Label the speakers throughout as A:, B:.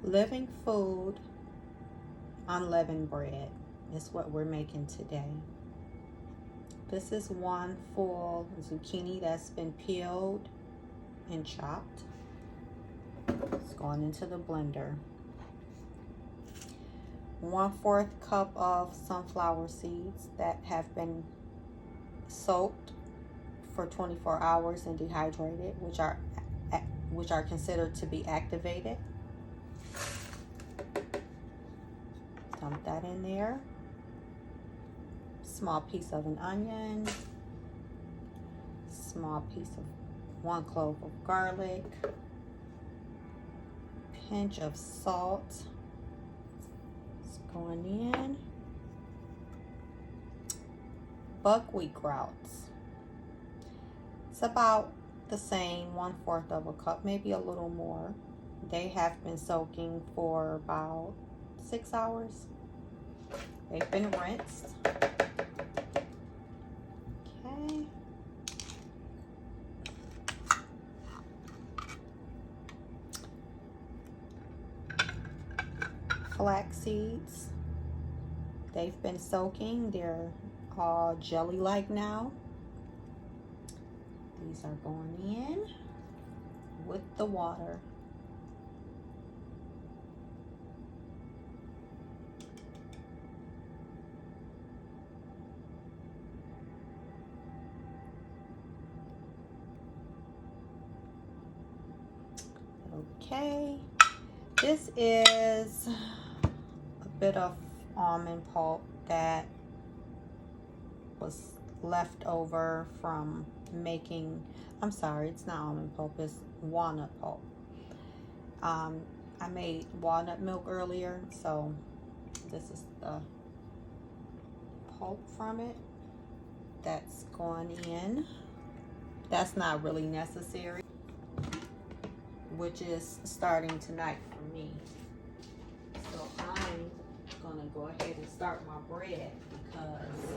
A: Living food, unleavened bread is what we're making today. This is one full zucchini that's been peeled and chopped. It's going into the blender. 1/4 cup of sunflower seeds that have been soaked for 24 hours and dehydrated, which are considered to be activated. Dump that in there. Small piece of an onion. Small piece of 1 clove of garlic. Pinch of salt. It's going in. Buckwheat grouts. It's about the same, 1/4 of a cup, maybe a little more. They have been soaking for about 6 hours. They've been rinsed. Okay. Flax seeds. They've been soaking. They're all jelly-like now. These are going in with the water. Okay, this is a bit of almond pulp that was left over from making, I'm sorry, it's not almond pulp, it's walnut pulp. I made walnut milk earlier, so this is the pulp from it that's going in. That's not really necessary, which is starting tonight for me. So I'm gonna go ahead and start my bread because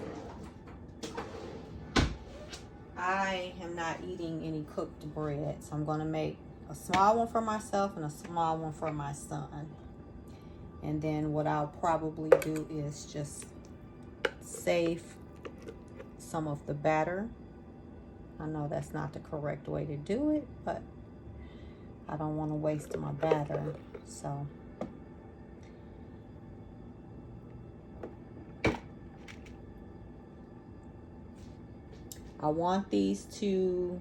A: I am not eating any cooked bread. So I'm gonna make a small one for myself and a small one for my son. And then what I'll probably do is just save some of the batter. I know that's not the correct way to do it, but I don't want to waste my batter, so I want these to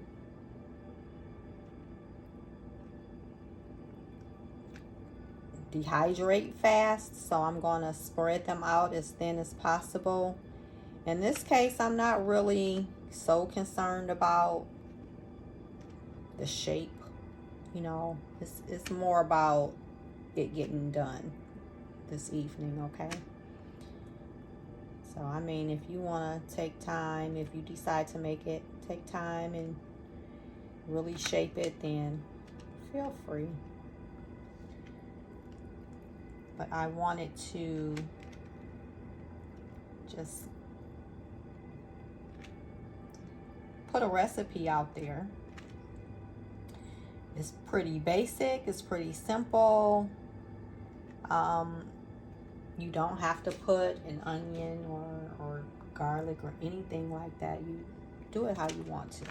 A: dehydrate fast, so I'm going to spread them out as thin as possible. In this case, I'm not really so concerned about the shape. You know, it's more about it getting done this evening, okay? So, I mean, if you want to take time, if you decide to make it, take time and really shape it, then feel free. But I wanted to just put a recipe out there. It's pretty basic, it's pretty simple. You don't have to put an onion or garlic or anything like that. You do it how you want to,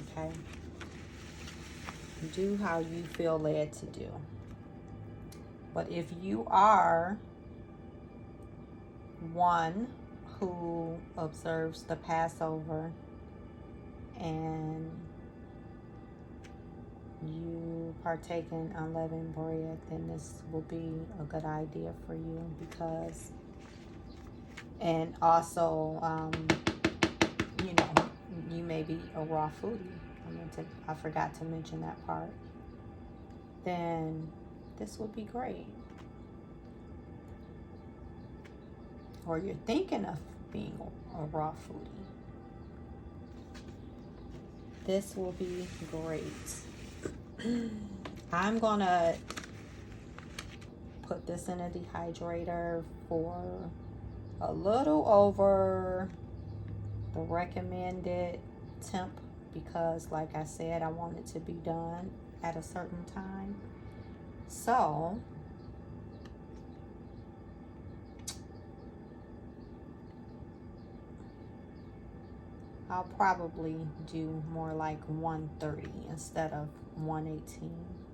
A: okay? Do how you feel led to do. But if you are one who observes the Passover and you partake in unleavened bread, then this will be a good idea for you, because, and also, you know, you may be a raw foodie. I forgot to mention that part. Then this would be great. Or you're thinking of being a raw foodie. This will be great. I'm gonna put this in a dehydrator for a little over the recommended temp, because like I said, I want it to be done at a certain time. So I'll probably do more like 130 instead of 118.